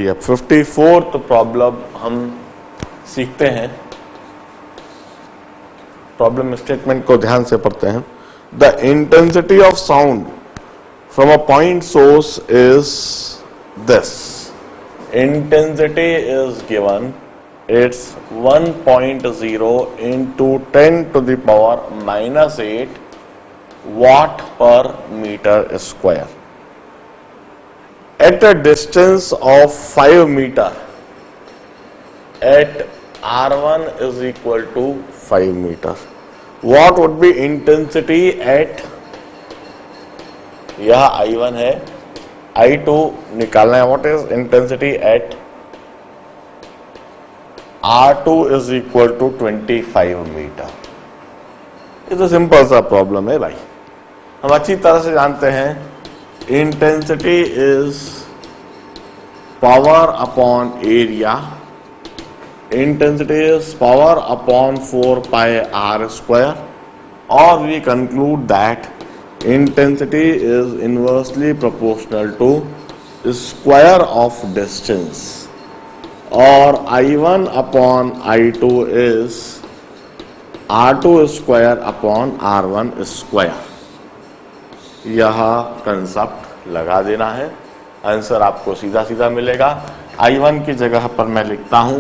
ये 54th problem हम सीखते हैं। प्रॉब्लम स्टेटमेंट को ध्यान से पढ़ते हैं। The intensity of sound from a point source is this. Intensity is given, it's 1.0 into 10 to the power -8 watt per meter square. At a distance of 5 meter, at R1 is equal to 5 meter, what would be intensity at, यह I1 है, I2 निकालना है, what is intensity at R2 is equal to 25 meter. ये तो simple सा problem है भाई, हम अच्छी तरह से जानते हैं intensity is power upon area, intensity is power upon 4 pi R square, और we conclude that intensity is inversely proportional to square of distance, और I1 upon I2 is R2 square upon R1 square. यह concept लगा देना है, answer आपको सीधा सीधा मिलेगा। I1 की जगह पर मैं लिखता हूं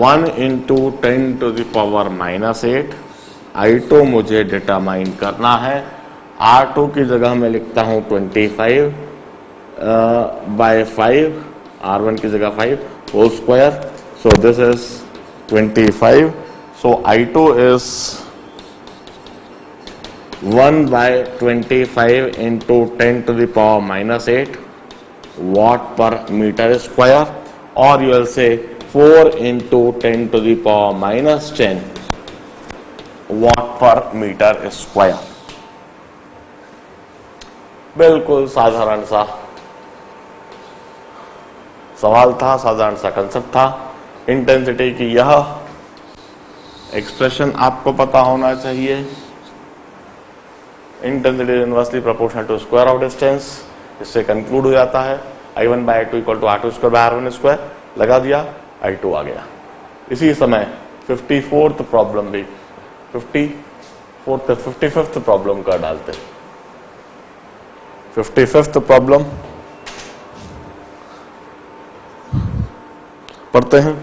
1 into 10 to the power -8, I2 मुझे डिटरमाइन करना है। R2 की जगह मैं लिखता हूं 25 by 5, R1 की जगह 5 whole square, so this is 25, so I2 is 1 by 25 into 10 to the power -8 watt per meter square, or you will say 4 into 10 to the power -10 watt per meter square। बिल्कुल साधारण सा सवाल था, साधारण सा concept था। इंटेंसिटी की यह एक्सप्रेशन आपको पता होना चाहिए। Intensity inversely proportional to square of distance, इससे कंक्लूड हो जाता है I1 by I2 equal to R2 square by R1 square, लगा दिया, I2 आ गया। इसी समय 54th प्रॉब्लम भी 55th प्रॉब्लम का डालते हैं। 55th प्रॉब्लम पढ़ते हैं।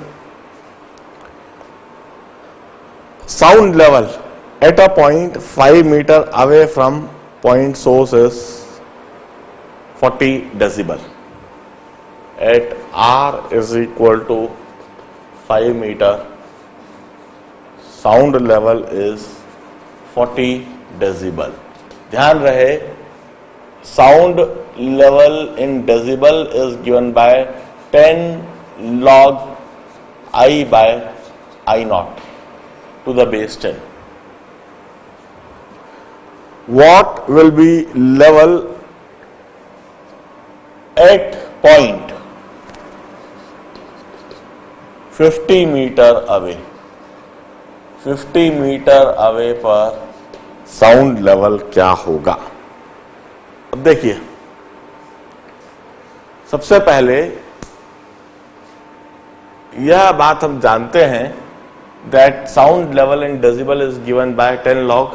Sound level at a point 5 meter away from point source is 40 decibel. At R is equal to 5 meter, sound level is 40 decibel. ध्यान रहे, sound level in decibel is given by 10 log I by I naught to the base 10. What will be level at point 50 meter away? 50 meter away पर sound level क्या होगा? अब देखिए, सबसे पहले यह बात हम जानते हैं that sound level in decibel is given by 10 log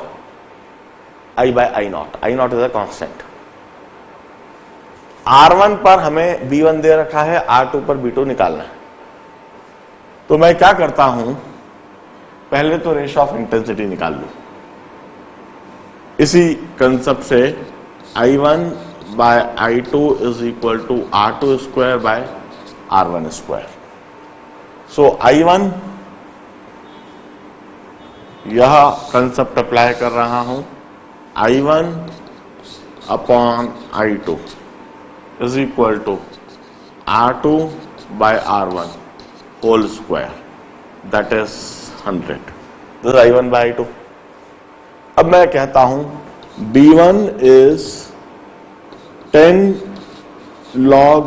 I by I naught. I naught is a constant. R1 पर हमें B1 दे रखा है, R2 पर B2 निकालना है। तो मैं क्या करता हूं, पहले तो रेशियो ऑफ इंटेंसिटी निकाल लूं। इसी कंसेप्ट से I1 by I2 is equal to R2 square by R1 square. So I1, यह कंसेप्ट अप्लाई कर रहा हूं, I1 upon I2 is equal to R2 by R1 whole square, that is 100। This I1 by I2। अब मैं कहता हूं B1 is 10 log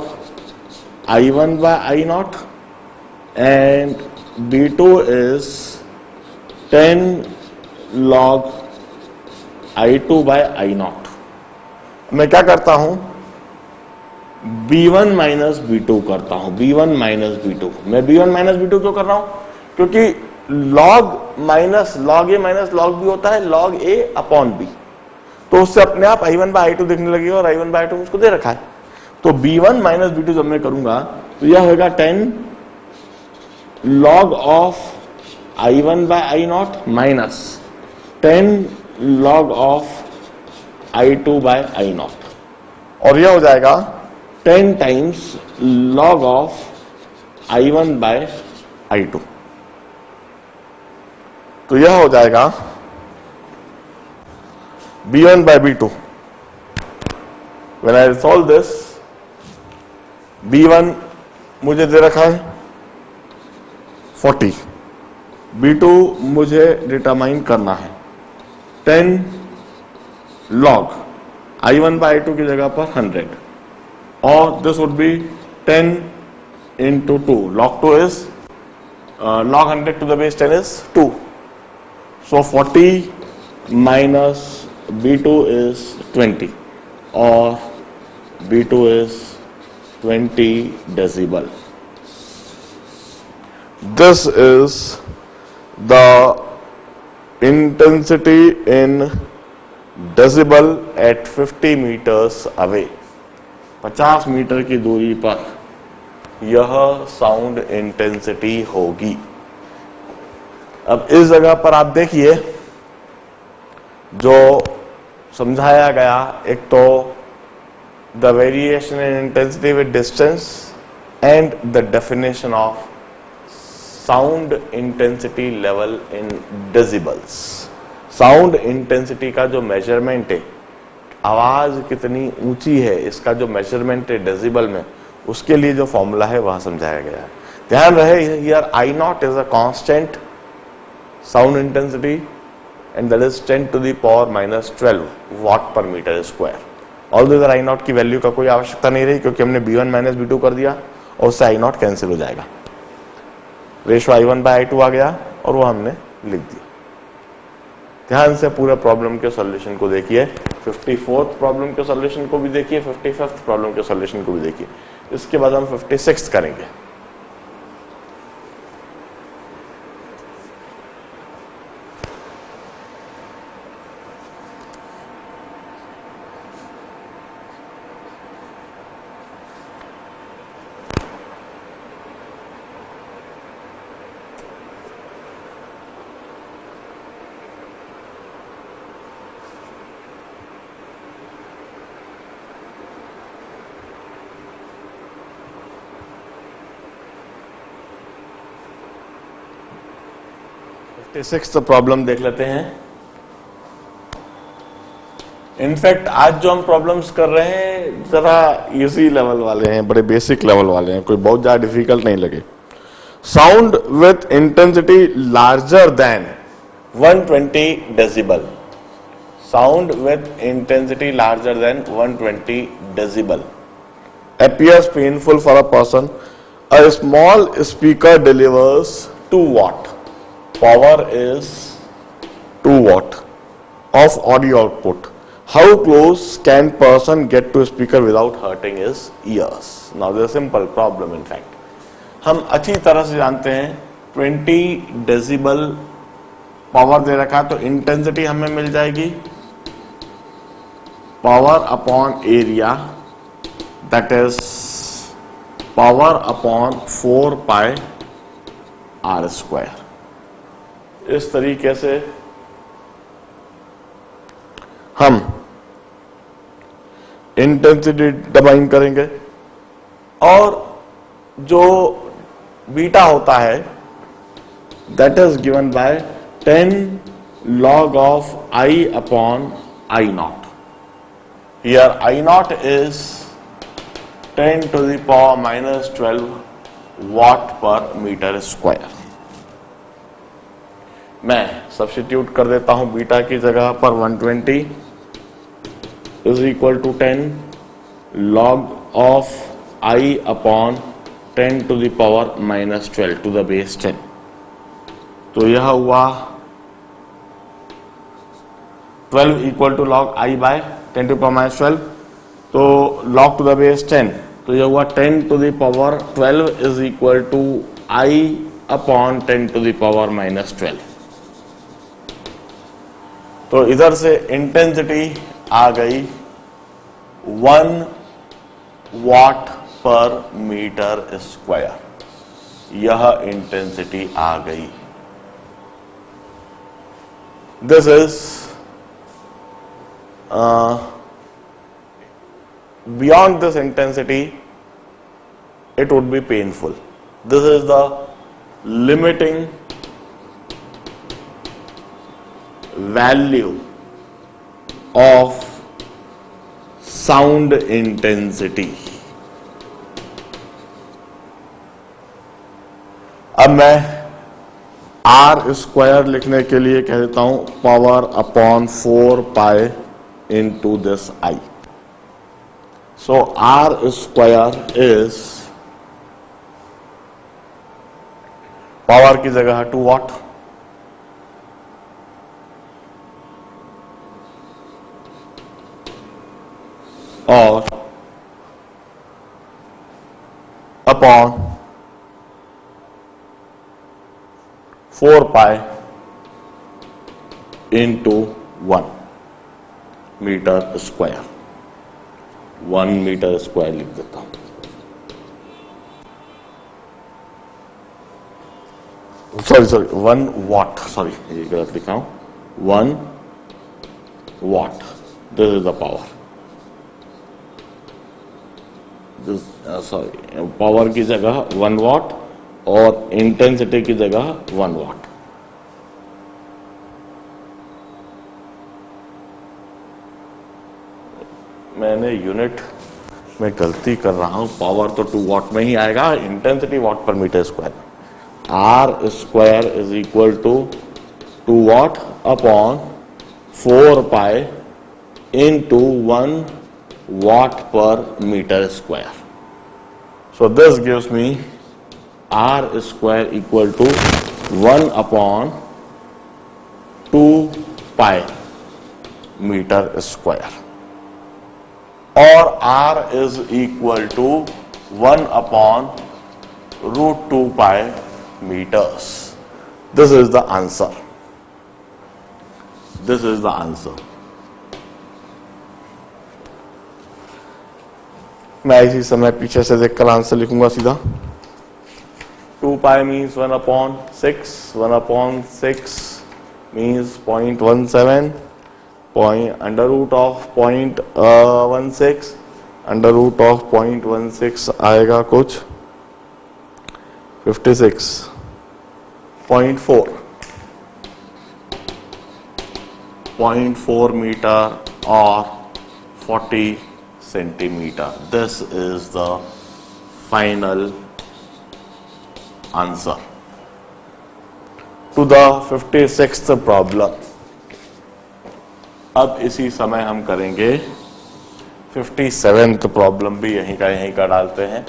I1 बाय I naught and B2 is 10 log I2 by I naught। मैं क्या करता हूं, B1 minus B2 करता हूं, B1 माइनस B2। मैं B1 माइनस B2 क्यों कर रहा हूं? क्योंकि log minus log A minus log B होता है log A अपॉन B, तो उससे अपने आप I1 बाय I2 दिखने लगेगा, और I1 बाय I2 मुझको दे रखा है। तो B1 माइनस B2 जब मैं करूंगा तो यह होगा 10 log of I1 by I0 minus 10 log of I2 by I0, और यह हो जाएगा 10 times log of I1 by I2। तो यह हो जाएगा B1 by B2। When I solve this, B1 मुझे दे रखा है 40, B2 मुझे डिटरमाइन करना है 10 log I1 बाय I2 की जगह पर 100, और this would be 10 into 2, log 2 is log 100 to the base 10 is 2, so 40 minus B2 is 20, or B2 is 20 decibel. This is the intensity in decibel at 50 meters away. 50 metre की दूरी पर यह sound intensity होगी। अब इस जगह पर आप देखिए जो समझाया गया, एक तो the variation in intensity with distance and the definition of sound intensity level in decibels. Sound intensity का जो मेजरमेंट है, आवाज कितनी ऊंची है, इसका जो मेजरमेंट है डेसिबल में, उसके लिए जो फॉर्मूला है वह समझाया गया है। ध्यान रहे, here I0 is a constant sound intensity and that is 10 to the power minus 12 watt per meter square. All इधर I0 की वैल्यू का कोई आवश्यकता नहीं रही, क्योंकि हमने B1 माइनस B2 कर दिया और उससे I0 कैंसिल हो जाएगा। रेशो I1 बाय I2 आ गया और वो हमने लिख दिया। ध्यान से पूरे प्रॉब्लम के सॉल्यूशन को देखिए, 54th प्रॉब्लम के सॉल्यूशन को भी देखिए, 55th प्रॉब्लम के सॉल्यूशन को भी देखिए। इसके बाद हम 56 करेंगे। सिक्स्थ प्रॉब्लम देख लेते हैं। इनफैक्ट आज जो हम प्रॉब्लम्स कर रहे हैं जरा इजी लेवल वाले हैं, बड़े बेसिक लेवल वाले हैं, कोई बहुत ज्यादा डिफिकल्ट नहीं लगे। Sound with intensity larger than 120 decibel. Sound with intensity larger than 120 decibel appears painful for a person. A small speaker delivers 2 watt. Power is 2 watt of audio output. How close can person get to speaker without hurting his ears? Now this is a simple problem in fact. हम अच्छी तरह से जानते हैं 20 decibel power दे रखा, तो intensity हमें मिल जाएगी power upon area, that is power upon 4 pi R square. इस तरीके से हम इंटेंसिटी डिफाइन करेंगे, और जो बीटा होता है that is given bye 10 log of I upon I0। Here I0 is 10 to the power minus 12 watt per meter square. मैं सब्स्टिट्यूट कर देता हूं बीटा की जगह पर 120 is equal to 10 log of I upon 10 to the power minus 12 to the base 10। तो यह हुआ 12 equal to log I by 10 to the power minus 12, तो log to the base 10 तो ये हुआ 10 to the power 12 is equal to I upon 10 to the power -12। तो इधर से इंटेंसिटी आ गई 1 वाट पर मीटर स्क्वायर, यह इंटेंसिटी आ गई। This is beyond this intensity it would be painful. This is the limiting value of sound intensity. अब मैं are square लिखने के लिए कह देता हूं power upon 4 pi into this I. So R square is power की जगह 2 वाट, और upon 4 pi into 1 meter square. 1 meter square लिख देता हूं। सॉरी 1 वाट, सॉरी ये गलत लिखा हूं, 1 watt. This is the power. Sorry power की जगह 1 वाट और इंटेंसिटी की जगह 1 वाट। मैंने यूनिट में गलती कर रहा हूं, पावर तो 2 वाट में ही आएगा, intensity watt per meter square. R square is equal to 2 watt upon 4 pi into 1 watt per meter square. So this gives me R square equal to 1 upon 2 pi meter square, or R is equal to 1 upon root 2 pi meters. This is the answer. This is the answer. मैं इसी समय पीछे से देखकर answer लिखूंगा सीधा। 2 pi means 1 upon 6, 1 upon 6 means 0.17, under root of 0.16, under root of 0.16 आएगा कुछ 56.4, 0.4 मीटर और 40 centimeter. This is the final answer to the 56th problem. अब इसी समय हम करेंगे 57th प्रॉब्लम भी यहीं का डालते हैं।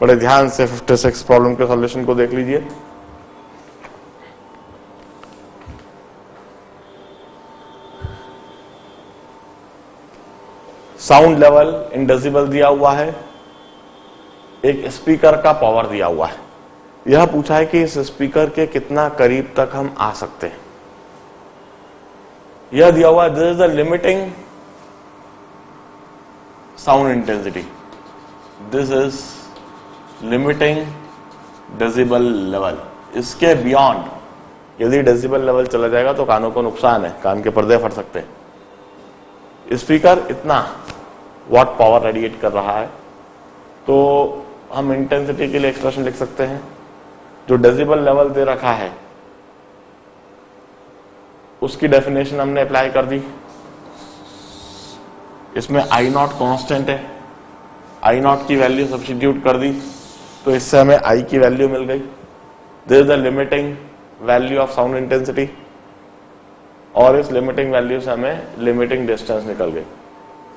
बड़े ध्यान से 56 प्रॉब्लम के सॉल्यूशन को देख लीजिए। साउंड लेवल इन डेसिबल दिया हुआ है, एक स्पीकर का पावर दिया हुआ है। यह पूछा है कि इस स्पीकर के कितना करीब तक हम आ सकते हैं। यह दिया हुआ है, this is the limiting sound intensity, this is limiting decibel level. इसके बियॉन्ड यदि डेसिबल लेवल चला जाएगा तो कानों को नुकसान है, कान के पर्दे फट सकते हैं। स्पीकर इतना वाट पावर रेडिएट कर रहा है, तो हम इंटेंसिटी के लिए एक्सप्रेशन लिख सकते हैं। जो डेसिबल लेवल दे रखा है उसकी डेफिनेशन हमने अप्लाई कर दी। इसमें आई नॉट कांस्टेंट है, आई नॉट की वैल्यू सब्स्टिट्यूट कर दी, तो इससे हमें आई की वैल्यू मिल गई। This is the limiting value of sound intensity, और इस लिमिटिंग वैल्यू से हमें लिमिटिंग डिस्टेंस निकल गई।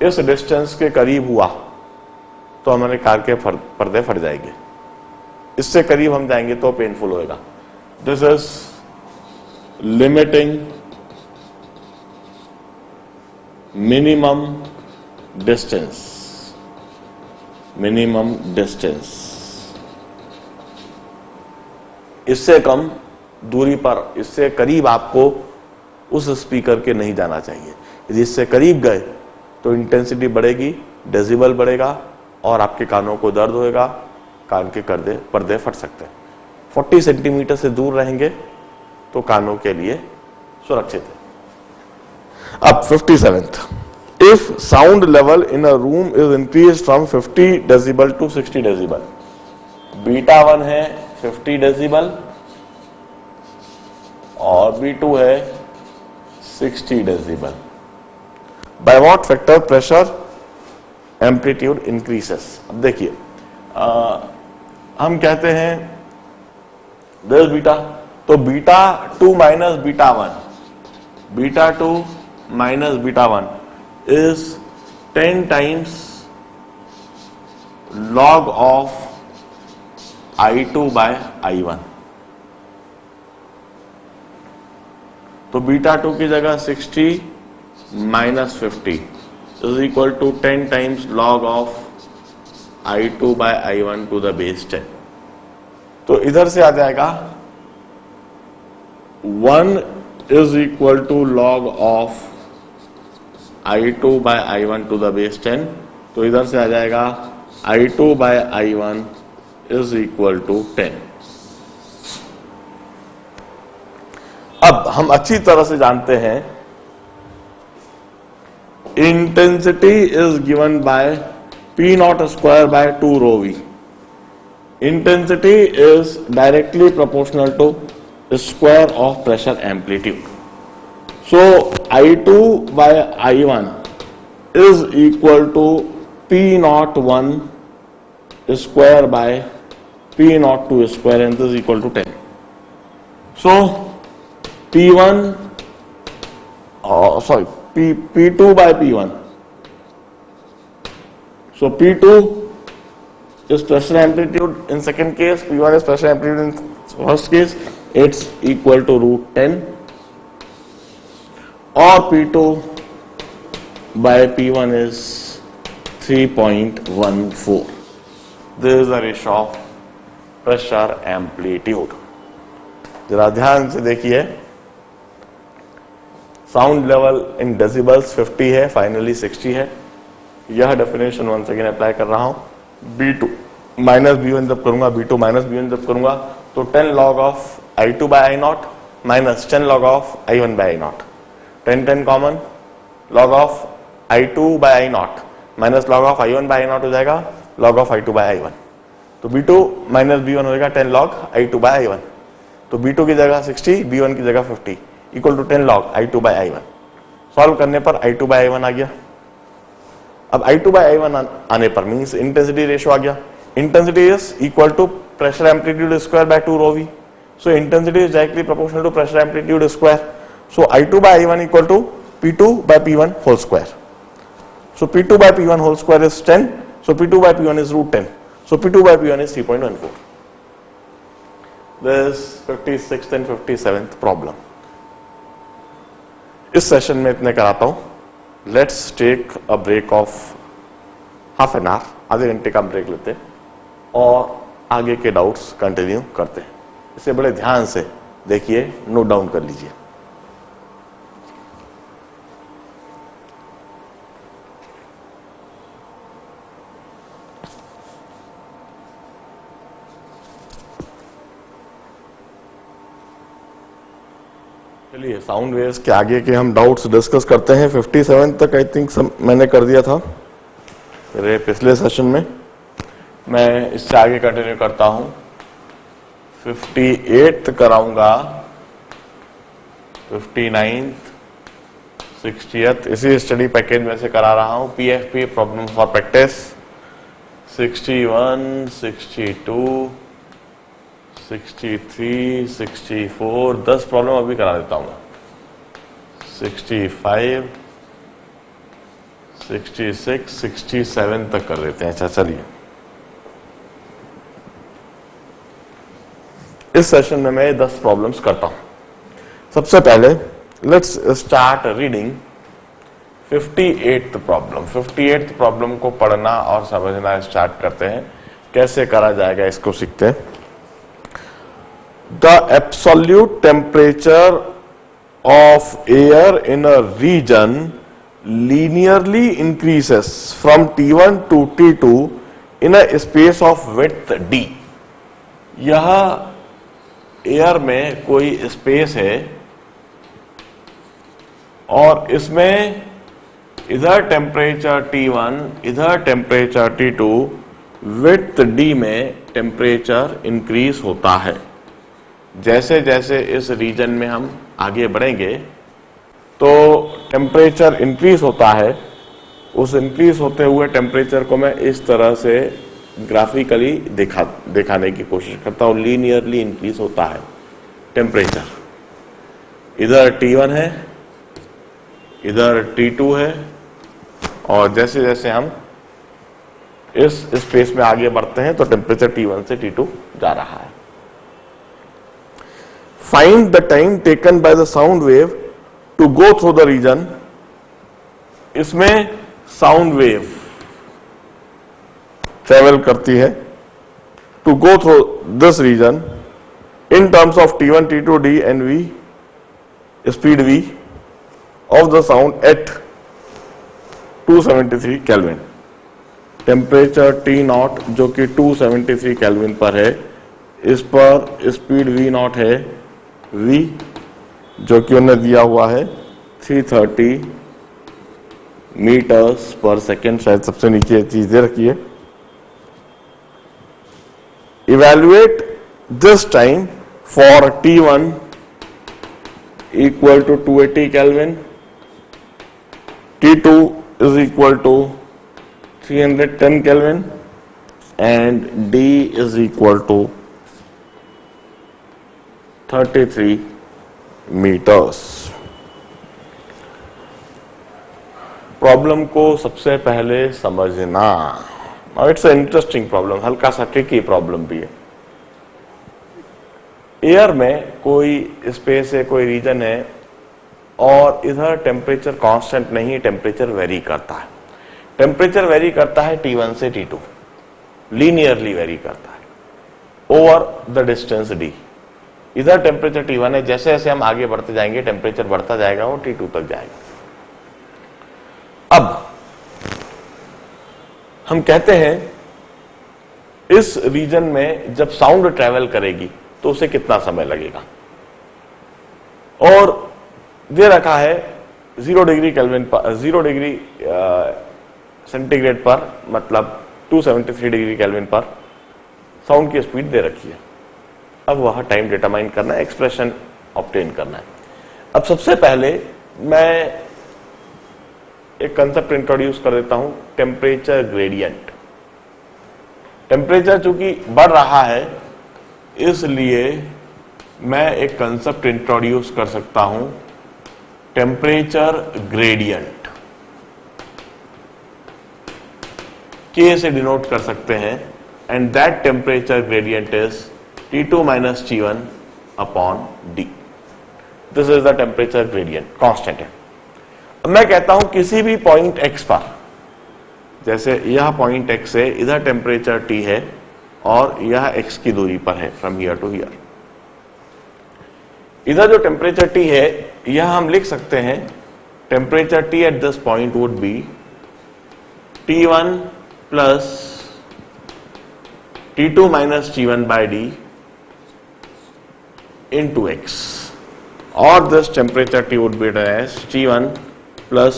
इस डिस्टेंस के करीब हुआ तो हमारे कार के पर्दे फट जाएंगे, इससे करीब हम जाएंगे तो पेनफुल होएगा। This is limiting minimum distance minimum distance, इससे कम दूरी पर, इससे करीब आपको उस स्पीकर के नहीं जाना चाहिए। यदि इससे करीब गए तो इंटेंसिटी बढ़ेगी, डेसिबल बढ़ेगा और आपके कानों को दर्द होएगा, कान के पर्दे फट सकते हैं। 40 सेंटीमीटर से दूर रहेंगे तो कानों के लिए सुरक्षित है। अब 57th, if sound level in a room is increase from 50 decibel to 60 decibel, beta 1 है 50 डेसिबल और B2 है 60 decibel, by what factor pressure amplitude increases. अब देखिए हम कहते हैं दिस बीटा, तो beta 2 minus beta 1, beta 2 minus beta 1 is 10 times log of I2 by I1। तो बीटा 2 की जगह 60 minus 50 is equal to 10 times log of I2 by I1 to the base 10। तो इधर से आ जाएगा 1 is equal to log of I2 by I1 to the base 10, तो इधर से आ जाएगा I2 by I1 is equal to 10। अब हम अच्छी तरह से जानते हैं intensity is given by P naught square by 2 rho V। Intensity is directly proportional to square of pressure amplitude. So I2 by I1 is equal to P naught 1 square by P naught 2 square, and this is equal to 10. So P1, P2 by P1. So P2 is pressure amplitude in second case, P1 is pressure amplitude in first case. It's equal to root 10. और P2 by P1 is 3.14. This is the ratio of pressure amplitude. जरा ध्यान से देखिए, sound level इन decibels 50 है, finally 60 है। यह definition once again apply कर रहा हूं। B2 माइनस B1 जब करूंगा, B2 माइनस B1 जब करूंगा तो 10 log of I2 by I0 minus 10 log of I1 by I0, 10 common, log of I2 by I0 minus log of I1 by I0 हो जाएगा log of I2 by I1। तो B2 minus B1 हो जाएगा 10 log I2 by I1। तो B2 की जगह 60, B1 की जगह 50 equal to 10 log I2 by I1। Solve करने पर I2 by I1 आ गया। अब I2 by I1 आने पर मीन्स इंटेंसिटी रेशियो आ गया। Intensity is equal to pressure amplitude square by 2 rho V। So intensity is directly proportional to pressure amplitude square. So I2 by I1 equal to P2 by P1 whole square. So P2 by P1 whole square is 10. So P2 by P1 is root 10. So P2 by P1 is 3.14. This 56th and 57th problem. इस session में इतने कराता हूं। Let's take a break of half an hour, आधे घंटे का break लेते हैं और आगे के डाउट्स कंटिन्यू करते हैं। इसे बड़े ध्यान से देखिए, नोट डाउन कर लीजिए। चलिए साउंड वेव्स के आगे के हम डाउट्स डिस्कस करते हैं। 57 तक आई थिंक मैंने कर दिया था मेरे पिछले सेशन में। मैं इससे आगे कंटिन्यू करता हूं, 58 कराऊंगा, 59th, 60th इसी स्टडी पैकेज में से करा रहा हूं। PFP problem for practice 61, 62, 63, 64, 10 problem अभी करा देता हूं। 65, 66, 67 तक कर देते हैं। अच्छा चलिए, इस सेशन में मैं 10 प्रॉब्लम्स करता हूं। सबसे पहले let's start reading 58th problem को पढ़ना और समझना स्टार्ट करते हैं। कैसे करा जाएगा इसको सीखते हैं। The absolute temperature of air in a region linearly increases from T1 to T2 in a space of width D। यह एयर में कोई स्पेस है और इसमें इधर टेम्परेचर T1 इधर टेम्परेचर T2, विड्थ D में टेम्परेचर इंक्रीज होता है। जैसे जैसे इस रीजन में हम आगे बढ़ेंगे तो टेम्परेचर इंक्रीज होता है। उस इंक्रीज होते हुए टेम्परेचर को मैं इस तरह से ग्राफिकली दिखाने की कोशिश करता हूँ। लीनियरली इंक्रीज होता है टेम्परेचर। इधर T1 है, इधर T2 है और जैसे जैसे हम इस स्पेस में आगे बढ़ते हैं तो टेम्परेचर T1 से T2 जा रहा है। Find the time taken by the sound wave to go through the region. इसमें साउंड वेव ट्रेवल करती है to go through this region in terms of T1, T2, D and V, speed V of the sound at 273 kelvin. Temperature T0 जो कि 273 kelvin पर है, इस पर speed V0 है V, जो कि उन्हें दिया हुआ है 330 मीटर्स पर सेकेंड। शायद सबसे नीचे चीज दे रखी है। Evaluate this time for T1 equal to 280 kelvin, T2 is equal to 310 kelvin and D is equal to 33 meters. Problem को सबसे पहले समझना। इट्स अ इंटरेस्टिंग प्रॉब्लम, हल्का सा ट्रिकी प्रॉब्लम भी है। एयर में कोई स्पेस है, कोई रीजन है और इधर टेम्परेचर कांस्टेंट नहीं, टेम्परेचर वेरी करता है। टेम्परेचर वेरी करता है T1 से T2, लीनियरली वेरी करता है ओवर द डिस्टेंस D। इधर टेम्परेचर T1 है, जैसे जैसे हम आगे बढ़ते जाएंगे टेम्परेचर बढ़ता जाएगा और T2 तक जाएगा। अब हम कहते हैं इस रीजन में जब साउंड ट्रेवल करेगी तो उसे कितना समय लगेगा, और दे रखा है 0 डिग्री केल्विन पर, 0 डिग्री सेंटीग्रेड पर, मतलब 273 डिग्री केल्विन पर साउंड की स्पीड दे रखी है। अब वह टाइम डिटरमाइन करना है, एक्सप्रेशन ऑब्टेन करना है। अब सबसे पहले मैं एक कंसेप्ट इंट्रोड्यूस कर देता हूं, टेम्परेचर ग्रेडियंट। टेम्परेचर चूंकि बढ़ रहा है इसलिए मैं एक कंसेप्ट इंट्रोड्यूस कर सकता हूं, टेम्परेचर ग्रेडियंट। K से डिनोट कर सकते हैं and that temperature gradient is T2 minus T1 upon D। This is the temperature gradient, constant है। अब मैं कहता हूं किसी भी पॉइंट X पर, जैसे यह पॉइंट X है, इधर टेम्परेचर T है और यह X की दूरी पर है फ्रॉम हियर टू हियर। इधर जो टेम्परेचर T है यह हम लिख सकते हैं, temperature T at this point would be T1 plus T2 minus T1 by D into X, or this temperature T would be written as T1 plus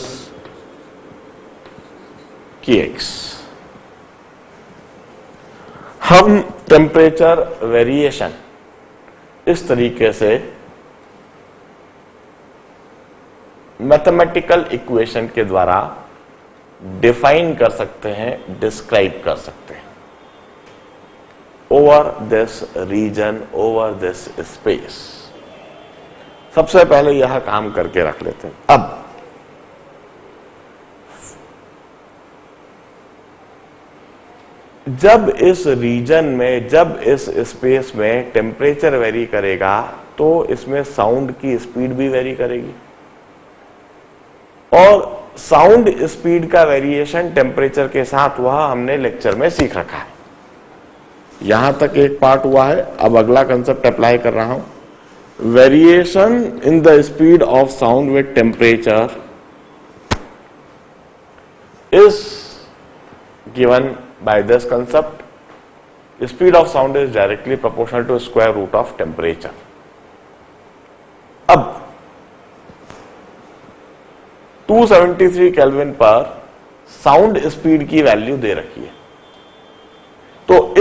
Kx। हम temperature variation इस तरीके से मैथमेटिकल इक्वेशन के द्वारा define कर सकते हैं, describe कर सकते हैं। Over this region, over this space. सबसे पहले यह काम करके रख लेते हैं। अब जब इस रीजन में, जब इस स्पेस में टेम्परेचर वेरी करेगा तो इसमें साउंड की स्पीड भी वेरी करेगी और साउंड स्पीड का वेरिएशन टेम्परेचर के साथ, वह हमने लेक्चर में सीख रखा है। यहां तक एक पार्ट हुआ है। अब अगला कंसेप्ट अप्लाई कर रहा हूं। Variation in the speed of sound with temperature is given by this concept. Speed of sound is directly proportional to square root of temperature. अब 273 केल्विन पर साउंड स्पीड की वैल्यू दे रखी है, तो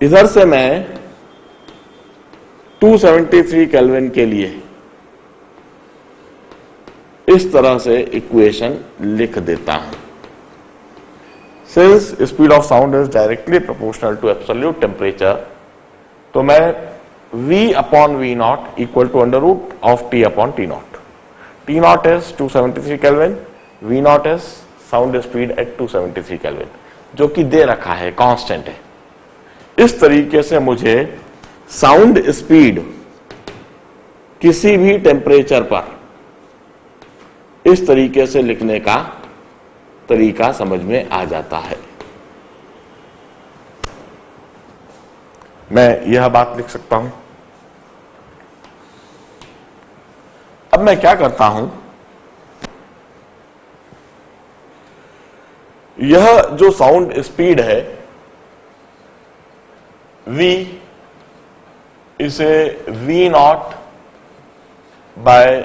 इधर से मैं 273 केल्विन के लिए इस तरह से इक्वेशन लिख देता हूं। Since speed of sound is directly proportional to absolute temperature, तो मैं V upon V naught equal to under root of T upon T naught. T naught is 273 kelvin, V naught is sound speed at 273 kelvin, जो कि दे रखा है, constant है। इस तरीके से मुझे साउंड स्पीड किसी भी टेम्परेचर पर इस तरीके से लिखने का तरीका समझ में आ जाता है। मैं यह बात लिख सकता हूं। अब मैं क्या करता हूं, यह जो साउंड स्पीड है V, इसे V naught by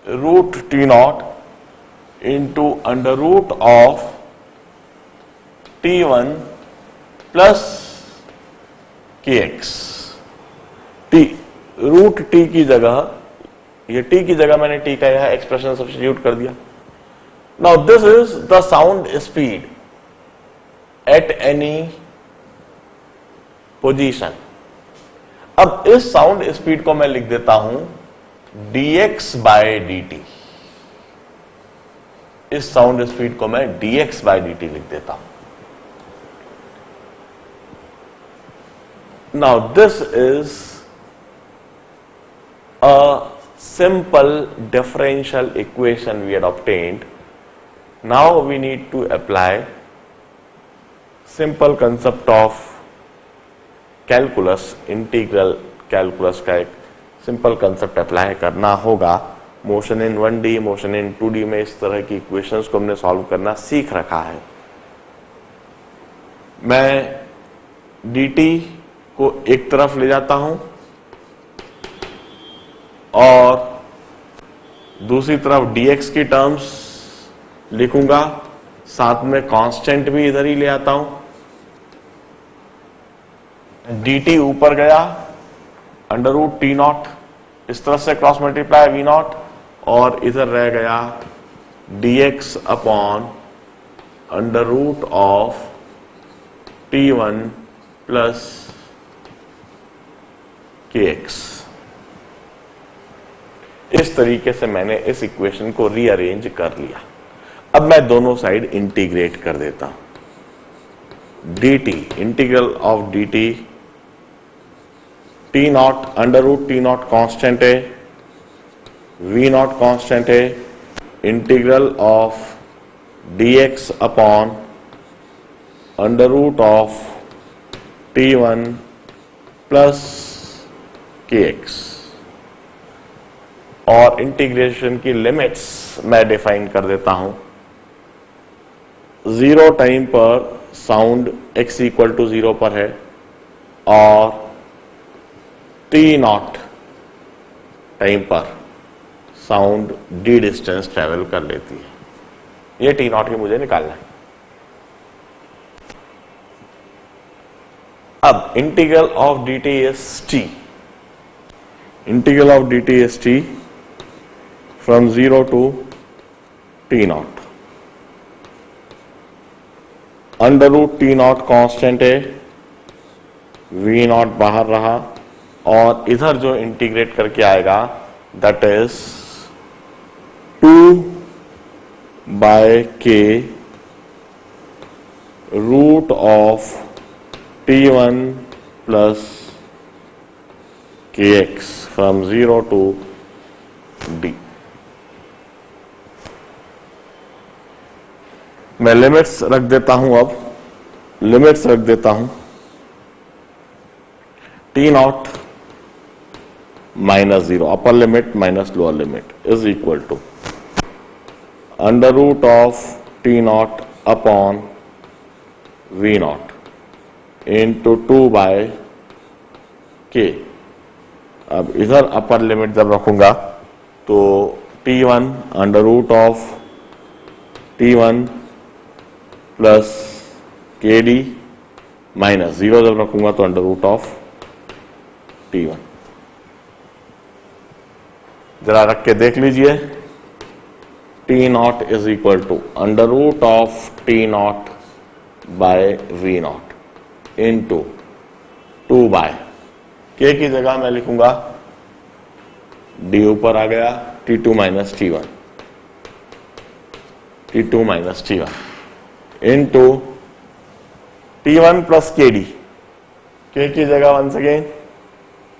root T naught into under root of T1 plus KX। Root T की जगह, ये T की जगह मैंने T का यह एक्सप्रेशन सब्स्टिट्यूट कर दिया। Now this is the sound speed at any position. अब इस साउंड स्पीड को मैं लिख देता हूं dx बाय dt। इस साउंड स्पीड को मैं dx बाय dt लिख देता हूं। Now this is a simple differential equation we had obtained. Now we need to apply simple concept of calculus, integral calculus का एक सिंपल कंसेप्ट अप्लाई करना होगा। Motion in 1D, motion in 2D में इस तरह की इक्वेशंस को हमने सॉल्व करना सीख रखा है। मैं dt को एक तरफ ले जाता हूं और दूसरी तरफ dx की टर्म्स लिखूंगा, साथ में कांस्टेंट भी इधर ही ले आता हूं। dt ऊपर गया, अंडर रूट T नॉट, इस तरफ से क्रॉस मल्टीप्लाई V नॉट, और इधर रह गया dx upon under root of T1 plus KX। इस तरीके से मैंने इस इक्वेशन को रीअरेंज कर लिया। अब मैं दोनों साइड इंटीग्रेट कर देता हूं। dt, integral of dt, T naught, under root T naught constant है, V नॉट कांस्टेंट है, integral of dx upon under root of T1 plus KX। और इंटीग्रेशन की लिमिट्स मैं डिफाइन कर देता हूं। 0 टाइम पर साउंड x इक्वल टू 0 पर है और T नॉट टाइम पर साउंड d डिस्टेंस ट्रेवल कर लेती है। ये T नॉट ही मुझे निकालना है। अब integral of dt is t। Integral of dt is t from 0 to T naught. Under root T naught constant है, V नॉट बाहर रहा, और इधर जो इंटीग्रेट करके आएगा that is 2 by K root of T1 plus KX from 0 to D। मैं limits रख देता हूं, अब लिमिट्स रख देता हूं। T naught minus 0, upper limit minus lower limit is equal to under root of T not upon V not into 2 by K. अब इधर अपर लिमिट जब रखूंगा तो T1 under root of T1 plus K D minus 0 जब रखूंगा तो under root of T1। जरा रख के देख लीजिए। T not is equal to under root of T naught by V not into 2 by K की जगह मैं लिखूंगा डी ऊपर आ गया T2 minus T1, T2 minus T1 into T1 plus K D, K की जगह once again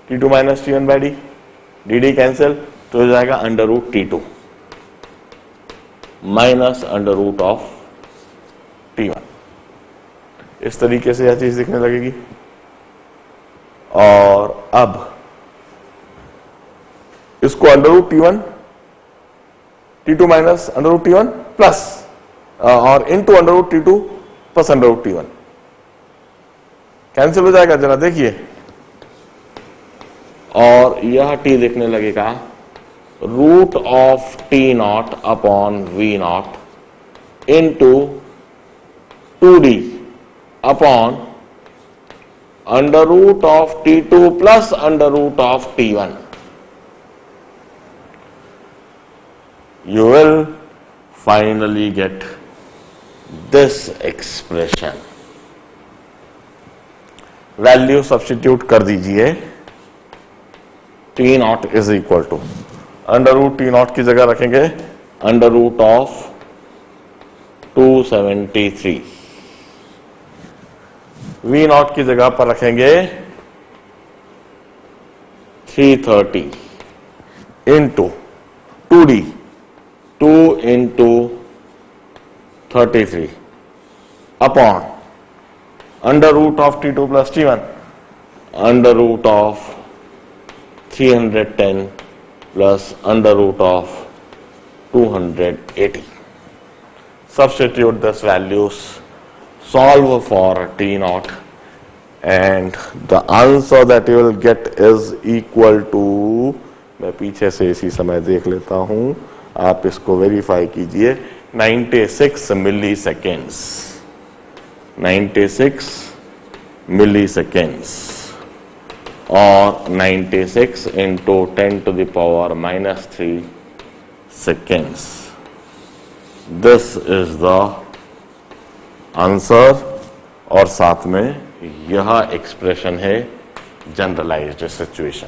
T2 minus T1 by D, D D cancel तो हो जाएगा under root T2 minus under root of T1। इस तरीके से यह चीज दिखने लगेगी। और अब इसको under root T1 T2 minus under root T1 plus और into under root T2 plus under root T1 cancel हो जाएगा, जरा देखिए। और यह T दिखने लगेगा root of T not upon V not into 2D upon under root of T2 plus under root of T1। You will finally get this expression। Value substitute कर दीजिए। T not is equal to under root T not की जगह रखेंगे under root of 273, V naught की जगह पर रखेंगे 330 into 2D 2 into 33 upon under root of T2 plus T1 under root of 310 plus under root of 280। Substitute this values, solve for T naught, and the answer that you will get is equal to, मैं पीछे से इसी समय देख लेता हूं, आप इसको वेरीफाई कीजिए, 96 मिली सेकेंड्स, 96 मिली सेकेंड्स और 96 into 10 to the power minus 3 seconds. This is the answer और साथ में यह एक्सप्रेशन है जनरलाइज्ड सिचुएशन।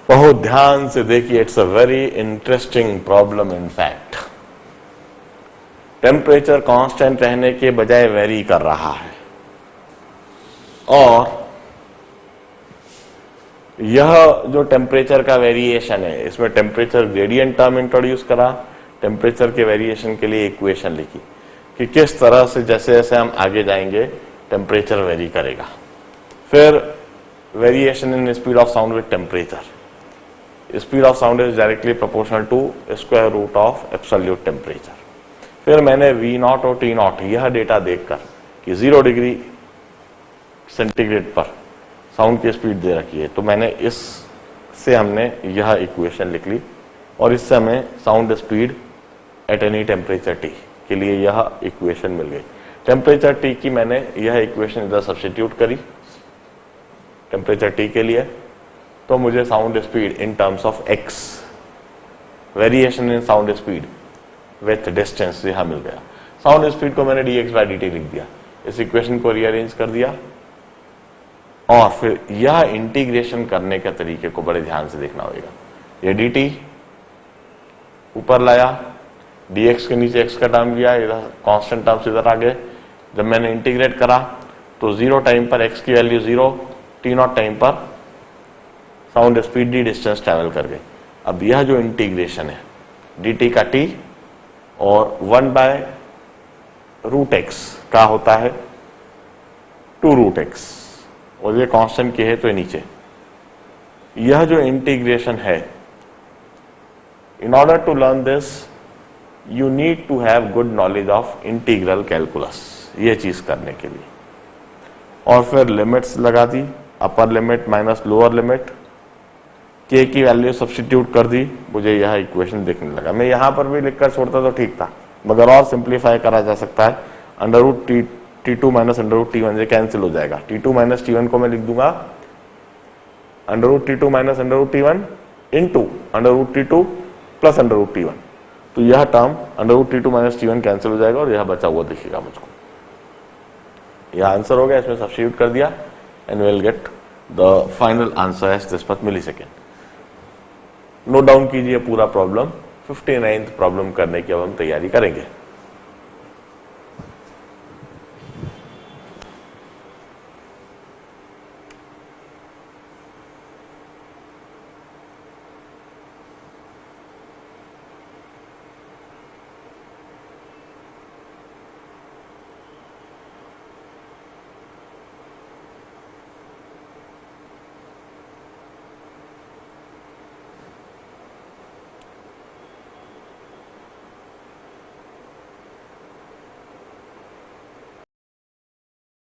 बहुत ध्यान से देखिए, it's a very interesting problem. In fact temperature constant रहने के बजाय वेरी कर रहा है और यह जो टेम्परेचर का वेरिएशन है, इसमें टेम्परेचर ग्रेडियंट टर्म इंट्रोड्यूस करा, टेम्परेचर के वेरिएशन के लिए इक्वेशन लिखी कि किस तरह से जैसे जैसे हम आगे जाएंगे टेम्परेचर वेरी करेगा। फिर variation in speed of sound with temperature, speed of sound is directly proportional to square root of absolute temperature. फिर मैंने वी नॉट और टी नॉट यह डेटा देखकर कि 0 डिग्री सेंटीग्रेड पर साउंड की स्पीड दे रखी है, तो मैंने इससे हमने यह इक्वेशन लिख ली और इससे हमें sound speed at any temperature T के लिए यह इक्वेशन मिल गई। टेम्परेचर टी की मैंने यह इक्वेशन इधर सब्स्टिट्यूट करी टेम्परेचर टी के लिए, तो मुझे sound speed in terms of x, variation in sound speed with distance यह मिल गया। साउंड स्पीड को मैंने dx बाई dt लिख दिया, इस इक्वेशन को रीअरेंज कर दिया और फिर यह इंटीग्रेशन करने के तरीके को बड़े ध्यान से देखना होगा। ये dt ऊपर लाया, dx के नीचे x का टर्म लिया, इधर कांस्टेंट टर्म्स इधर आ गए। जब मैंने इंटीग्रेट करा तो 0 टाइम पर x की वैल्यू 0, t नॉट टाइम पर sound speed d distance travel कर गई। अब यह जो इंटीग्रेशन है dt का t और 1 बाय रूट एक्स का होता है 2 रूट एक्स, और ये कांस्टेंट के है तो ये नीचे। यह जो इंटीग्रेशन है, in order to learn this you need to have good knowledge of integral calculus, ये चीज करने के लिए। और फिर लिमिट्स लगा दी, upper limit minus lower limit, के की वैल्यू सब्स्टिट्यूट कर दी, मुझे यह इक्वेशन देखने लगा। मैं यहां पर भी लिखकर छोड़ता तो ठीक था, मगर और सिंप्लीफाई करा जा सकता है। Under root T2 minus under root T1 से कैंसिल हो जाएगा। T2 माइनस T1 को मैं लिख दूंगा under root T2 minus under root T1 into under root T2 plus under root T1। तो यह term under root T2 minus T1 cancel हो जाएगा और यह बचा हुआ दिखेगा मुझको। यह आंसर हो गया, इसमें सब्स्टिट्यूट कर दिया and will get the final answer as this much millisecond. Note down कीजिए पूरा प्रॉब्लम। 59th प्रॉब्लम करने की अब हम तैयारी करेंगे।